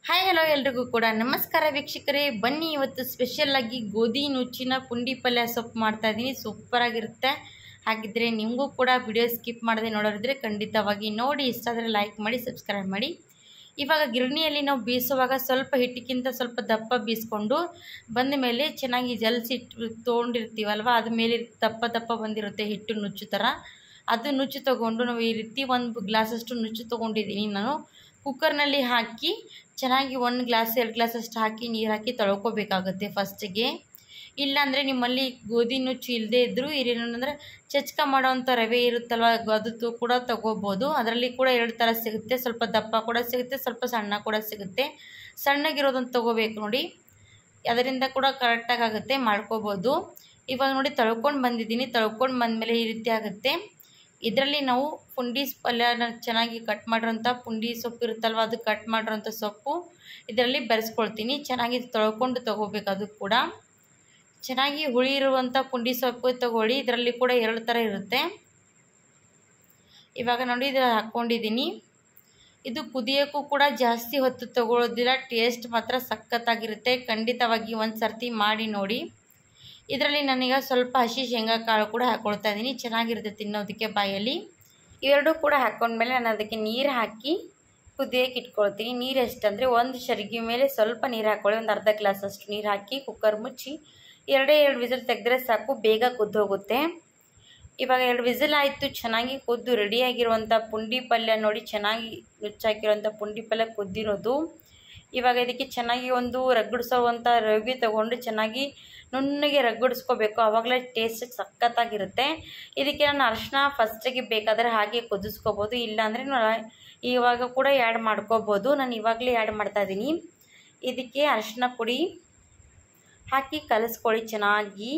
Hi hello ಎಲ್ರಿಗೂ ಕೂಡ ನಮಸ್ಕಾರ ವೀಕ್ಷಕರೇ. ಬನ್ನಿ ಇವತ್ತು ಸ್ಪೆಷಲ್ ಆಗಿ ಗೋಧಿ ನುಚ್ಚಿನ ಪುಂಡಿ ಪಲ್ಯ ಸೊಪ್ಪು ಮಾಡ್ತಾ ಇದ್ದೀನಿ. ಸೂಪರ್ ಆಗಿರುತ್ತೆ. ಹಾಗಿದ್ರೆ ನಿಮಗೂ ಕೂಡ ವಿಡಿಯೋ ಸ್ಕಿಪ್ ಮಾಡದೆ ನೋಡೋರಿದ್ರೆ ಖಂಡಿತವಾಗಿ ನೋಡಿ. ಇಷ್ಟ ಆದರೆ ಲೈಕ್ ಮಾಡಿ, ಸಬ್ಸ್ಕ್ರೈಬ್ ಮಾಡಿ. ಇವಾಗ ಗಿರಣಿಯಲ್ಲಿ ನಾವು ಬೀಸುವಾಗ ಸ್ವಲ್ಪ ಹಿಟ್ಟಿಗಿಂತ ಸ್ವಲ್ಪ ದಪ್ಪ ಬೀಸ್ಕೊಂಡು ಬಂದ ಮೇಲೆ ಚೆನ್ನಾಗಿ ಜಲಸಿ ತೊಗೊಂಡಿರ್ತೀವಲ್ವ, ಅದ ಮೇಲೆ ದಪ್ಪ ದಪ್ಪ ಬಂದಿರುತ್ತೆ ಹಿಟ್ಟು ನುಚ್ಚು ಥರ. ಅದು ನುಚ್ಚು ತೊಗೊಂಡು ನಾವು ಈ ರೀತಿ ಒಂದು ಗ್ಲಾಸಷ್ಟು ನುಚ್ಚು ತೊಗೊಂಡಿದ್ದೀನಿ ನಾನು. ಕುಕ್ಕರ್ನಲ್ಲಿ ಹಾಕಿ ಚೆನ್ನಾಗಿ 1 ಗ್ಲಾಸ್ 2 ಗ್ಲಾಸಷ್ಟು ಹಾಕಿ ನೀರು ಹಾಕಿ ತೊಳ್ಕೊಬೇಕಾಗುತ್ತೆ ಫಸ್ಟಿಗೆ. ಇಲ್ಲಾಂದರೆ ನಿಮ್ಮಲ್ಲಿ ಗೋಧಿ ನುಚ್ಚು ಇಲ್ಲದೇ ಇದ್ದರೂ ಏನಂದರೆ ಚಚ್ಕ ಮಾಡೋವಂಥ ರವೆ ಇರುತ್ತಲ್ವ, ಅದು ಕೂಡ ತೊಗೋಬೋದು. ಅದರಲ್ಲಿ ಕೂಡ 2 ಥರ ಸಿಗುತ್ತೆ. ಸ್ವಲ್ಪ ದಪ್ಪ ಕೂಡ ಸಿಗುತ್ತೆ, ಸ್ವಲ್ಪ ಸಣ್ಣ ಕೂಡ ಸಿಗುತ್ತೆ. ಸಣ್ಣಗಿರೋದನ್ನು ತೊಗೋಬೇಕು ನೋಡಿ, ಅದರಿಂದ ಕೂಡ ಕರೆಕ್ಟಾಗಿ ಆಗುತ್ತೆ, ಮಾಡ್ಕೋಬೋದು. ಇವಾಗ ನೋಡಿ ತೊಳ್ಕೊಂಡು ಬಂದಿದ್ದೀನಿ. ತೊಳ್ಕೊಂಡು ಬಂದಮೇಲೆ ಈ ರೀತಿ ಆಗುತ್ತೆ. ಇದರಲ್ಲಿ ನಾವು ಪುಂಡಿ ಪಲ್ಯನ ಚೆನ್ನಾಗಿ ಕಟ್ ಮಾಡಿರೋಂಥ ಪುಂಡಿ ಸೊಪ್ಪು ಇರುತ್ತಲ್ವ, ಅದು ಕಟ್ ಮಾಡಿರೋಂಥ ಸೊಪ್ಪು ಇದರಲ್ಲಿ ಬೆರೆಸ್ಕೊಳ್ತೀನಿ. ಚೆನ್ನಾಗಿ ತೊಳ್ಕೊಂಡು ತೊಗೋಬೇಕು. ಅದು ಕೂಡ ಚೆನ್ನಾಗಿ ಹುಳಿ ಇರುವಂಥ ಪುಂಡಿ ಸೊಪ್ಪು ತೊಗೊಳ್ಳಿ. ಇದರಲ್ಲಿ ಕೂಡ 2 ಥರ ಇರುತ್ತೆ. ಇವಾಗ ನೋಡಿ ಇದು ಹಾಕ್ಕೊಂಡಿದ್ದೀನಿ. ಇದು ಕುದಿಯೋಕ್ಕೂ ಕೂಡ ಜಾಸ್ತಿ ಹೊತ್ತು ತೊಗೊಳ್ಳೋದಿಲ್ಲ. ಟೇಸ್ಟ್ ಮಾತ್ರ ಸಖತ್ತಾಗಿರುತ್ತೆ. ಖಂಡಿತವಾಗಿ ಒಂದು ಸರ್ತಿ ಮಾಡಿ ನೋಡಿ. ಇದರಲ್ಲಿ ನಾನೀಗ ಸ್ವಲ್ಪ ಹಸಿ ಶೇಂಗಾ ಕಾಳು ಕೂಡ ಹಾಕ್ಕೊಳ್ತಾ ಇದ್ದೀನಿ. ಚೆನ್ನಾಗಿರುತ್ತೆ ತಿನ್ನೋದಕ್ಕೆ ಬಾಯಲ್ಲಿ. ಇವೆರಡೂ ಕೂಡ ಹಾಕ್ಕೊಂಡ್ಮೇಲೆ ನಾನು ಅದಕ್ಕೆ ನೀರು ಹಾಕಿ ಕುದಿಯೋಕ್ಕೆ ಇಟ್ಕೊಳ್ತೀನಿ. ನೀರು ಎಷ್ಟಂದರೆ 1 ಸರಿಗೆ ಮೇಲೆ ಸ್ವಲ್ಪ ನೀರು ಹಾಕ್ಕೊಳ್ಳಿ. ಒಂದು ಅರ್ಧ ಗ್ಲಾಸಷ್ಟು ನೀರು ಹಾಕಿ ಕುಕ್ಕರ್ ಮುಚ್ಚಿ 2 ವಿಸಿಲ್ ತೆಗೆದ್ರೆ ಸಾಕು, ಬೇಗ ಕುದ್ದೋಗುತ್ತೆ. ಇವಾಗ 2 ವಿಸಿಲ್ ಆಯಿತು. ಚೆನ್ನಾಗಿ ಕುದ್ದು ರೆಡಿಯಾಗಿರುವಂಥ ಪುಂಡಿ ಪಲ್ಯ ನೋಡಿ, ಚೆನ್ನಾಗಿ ನುಚ್ಚಾಕಿರೋಂಥ ಪುಂಡಿ ಪಲ್ಯ ಕುದ್ದಿರೋದು. ಇವಾಗ ಇದಕ್ಕೆ ಚೆನ್ನಾಗಿ ಒಂದು ರಗಡಿಸೋವಂಥ ರವೆ ತೊಗೊಂಡು ಚೆನ್ನಾಗಿ ನುಣ್ಣಗೆ ರಗಡಿಸ್ಕೋಬೇಕು. ಆವಾಗಲೇ ಟೇಸ್ಟ್ ಸಖತ್ತಾಗಿರುತ್ತೆ. ಇದಕ್ಕೆ ನಾನು ಅರಿಶಿನ ಫಸ್ಟಿಗೆ ಬೇಕಾದರೆ ಹಾಗೆ ಕುದಿಸ್ಕೋಬೋದು, ಇಲ್ಲಾಂದರೆ ಇವಾಗ ಕೂಡ ಆ್ಯಡ್ ಮಾಡ್ಕೋಬೋದು. ನಾನು ಇವಾಗಲೇ ಆ್ಯಡ್ ಮಾಡ್ತಾಯಿದ್ದೀನಿ. ಇದಕ್ಕೆ ಅರಿಶಿನ ಪುಡಿ ಹಾಕಿ ಕಲಿಸ್ಕೊಳ್ಳಿ ಚೆನ್ನಾಗಿ.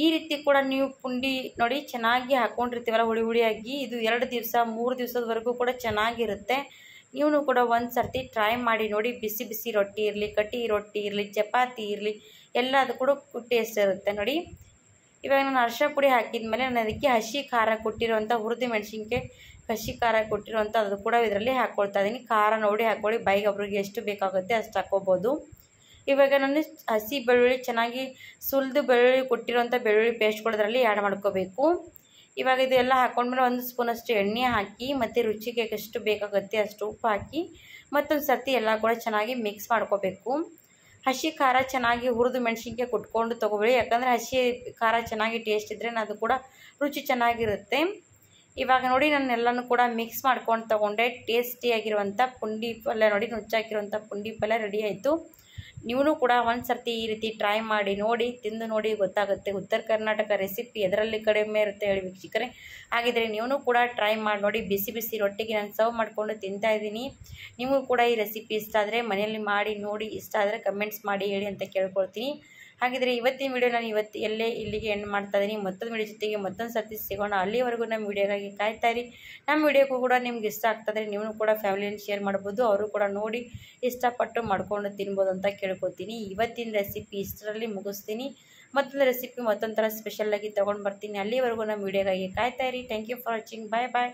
ಈ ರೀತಿ ಕೂಡ ನೀವು ಪುಂಡಿ ನೋಡಿ ಚೆನ್ನಾಗಿ ಹಾಕ್ಕೊಂಡಿರ್ತೀವಲ್ಲ ಹುಳಿ ಹುಳಿಯಾಗಿ, ಇದು 2 ದಿವಸ 3 ದಿವಸದವರೆಗೂ ಕೂಡ ಚೆನ್ನಾಗಿರುತ್ತೆ. ನೀವು ಕೂಡ ಒಂದು ಸರ್ತಿ ಟ್ರೈ ಮಾಡಿ ನೋಡಿ. ಬಿಸಿ ಬಿಸಿ ರೊಟ್ಟಿ ಇರಲಿ, ಕಟ್ಟಿ ರೊಟ್ಟಿ ಇರಲಿ, ಚಪಾತಿ ಇರಲಿ, ಎಲ್ಲದು ಕೂಡ ಟೇಸ್ಟ್ ಇರುತ್ತೆ ನೋಡಿ. ಇವಾಗ ನಾನು ಅರಿಶಿನ ಪುಡಿ ಹಾಕಿದ ಮೇಲೆ ನಾನು ಅದಕ್ಕೆ ಹಸಿ ಖಾರ ಕೊಟ್ಟಿರುವಂಥ ಹುರಿದು ಮೆಣಸಿನ್ಕಾಯಿ ಹಸಿ ಖಾರ ಕೊಟ್ಟಿರುವಂಥ ಅದು ಕೂಡ ಇದರಲ್ಲಿ ಹಾಕ್ಕೊಳ್ತಾ ಇದ್ದೀನಿ. ಖಾರ ನೋಡಿ ಹಾಕ್ಕೊಳ್ಳಿ, ಬಾಯಿಗೆ ಒಬ್ರಿಗೆ ಎಷ್ಟು ಬೇಕಾಗುತ್ತೆ ಅಷ್ಟು ಹಾಕ್ಕೋಬೋದು. ಇವಾಗ ನಾನು ಹಸಿ ಬೆಳ್ಳುಳ್ಳಿ ಚೆನ್ನಾಗಿ ಸುಲಿದು ಬೆಳ್ಳುಳ್ಳಿ ಕೊಟ್ಟಿರುವಂಥ ಬೆಳ್ಳುಳ್ಳಿ ಪೇಸ್ಟ್ ಕೂಡ ಇದರಲ್ಲಿ ಆ್ಯಡ್ ಮಾಡ್ಕೋಬೇಕು. ಇವಾಗ ಇದೆಲ್ಲ ಹಾಕ್ಕೊಂಡ್ಮೇಲೆ 1 ಸ್ಪೂನಷ್ಟು ಎಣ್ಣೆ ಹಾಕಿ ಮತ್ತು ರುಚಿಗೆ ಎಷ್ಟು ಬೇಕಾಗುತ್ತೆ ಅಷ್ಟು ಉಪ್ಪು ಹಾಕಿ ಮತ್ತೊಂದು ಸರ್ತಿ ಎಲ್ಲ ಕೂಡ ಚೆನ್ನಾಗಿ ಮಿಕ್ಸ್ ಮಾಡ್ಕೋಬೇಕು. ಹಸಿ ಖಾರ ಚೆನ್ನಾಗಿ ಹುರಿದು ಮೆಣಸಿನ್ಕಾಯಿ ಕುಟ್ಕೊಂಡು ತೊಗೊಬೇಡಿ, ಯಾಕಂದರೆ ಹಸಿ ಖಾರ ಚೆನ್ನಾಗಿ ಟೇಸ್ಟ್ ಇದ್ದರೆ ಅದು ಕೂಡ ರುಚಿ ಚೆನ್ನಾಗಿರುತ್ತೆ. ಇವಾಗ ನೋಡಿ ನಾನು ಎಲ್ಲನೂ ಕೂಡ ಮಿಕ್ಸ್ ಮಾಡ್ಕೊಂಡು ತೊಗೊಂಡೆ. ಟೇಸ್ಟಿಯಾಗಿರುವಂಥ ಪುಂಡಿ ಪಲ್ಯ ನೋಡಿ, ನುಚ್ಚಾಕಿರುವಂಥ ಪುಂಡಿ ಪಲ್ಯ ರೆಡಿ ಆಯಿತು. ನೀವು ಕೂಡ ಒಂದು ಸರ್ತಿ ಈ ರೀತಿ ಟ್ರೈ ಮಾಡಿ ನೋಡಿ, ತಿಂದು ನೋಡಿ, ಗೊತ್ತಾಗುತ್ತೆ. ಉತ್ತರ ಕರ್ನಾಟಕ ರೆಸಿಪಿ ಎದರಲ್ಲಿ ಕಡಿಮೆ ಇರುತ್ತೆ ಹೇಳಿ ವೀಕ್ಷಕರೇ. ಹಾಗಿದ್ರೆ ನೀವು ಕೂಡ ಟ್ರೈ ಮಾಡಿ ನೋಡಿ. ಬಿಸಿ ಬಿಸಿ ರೊಟ್ಟಿಗೆ ನಾನು ಸರ್ವ್ ಮಾಡಿಕೊಂಡು ತಿಂತಾಯಿದ್ದೀನಿ. ನಿಮಗೂ ಕೂಡ ಈ ರೆಸಿಪಿ ಇಷ್ಟ ಆದರೆ ಮನೆಯಲ್ಲಿ ಮಾಡಿ ನೋಡಿ. ಇಷ್ಟ ಆದರೆ ಕಮೆಂಟ್ಸ್ ಮಾಡಿ ಹೇಳಿ ಅಂತ ಕೇಳ್ಕೊಳ್ತೀನಿ. ಹಾಗಿದ್ರೆ ಇವತ್ತಿನ ವಿಡಿಯೋ ನಾನು ಇಲ್ಲಿಗೆ ಎಂಡ್ ಮಾಡ್ತಾ ಇದ್ದೀನಿ. ಮತ್ತೊಂದು ವಿಡಿಯೋ ಜೊತೆಗೆ ಮತ್ತೊಂದು ಸರ್ತಿ ಸಿಗೋಣ. ಅಲ್ಲಿವರೆಗೂ ನಮ್ಮ ವಿಡಿಯೋಗಾಗಿ ಕಾಯ್ತಾಯಿರಿ. ನಮ್ಮ ವಿಡಿಯೋಕ್ಕೂ ಕೂಡ ನಿಮ್ಗೆ ಇಷ್ಟ ಆಗ್ತದೆ, ನೀವು ಕೂಡ ಫ್ಯಾಮಿಲಿಯನ್ನು ಶೇರ್ ಮಾಡ್ಬೋದು. ಅವರು ಕೂಡ ನೋಡಿ ಇಷ್ಟಪಟ್ಟು ಮಾಡ್ಕೊಂಡು ತಿನ್ಬೋದು ಅಂತ ಕೇಳ್ಕೊತೀನಿ. ಇವತ್ತಿನ ರೆಸಿಪಿ ಇಷ್ಟರಲ್ಲಿ ಮುಗಿಸ್ತೀನಿ. ಮತ್ತೊಂದು ರೆಸಿಪಿ ಮತ್ತೊಂದು ಥರ ಸ್ಪೆಷಲಾಗಿ ತೊಗೊಂಡು ಬರ್ತೀನಿ. ಅಲ್ಲಿವರೆಗೂ ನಮ್ಮ ವಿಡಿಯೋಗಾಗಿ ಕಾಯ್ತಾಯಿರಿ. Thank you for watching. Bye bye.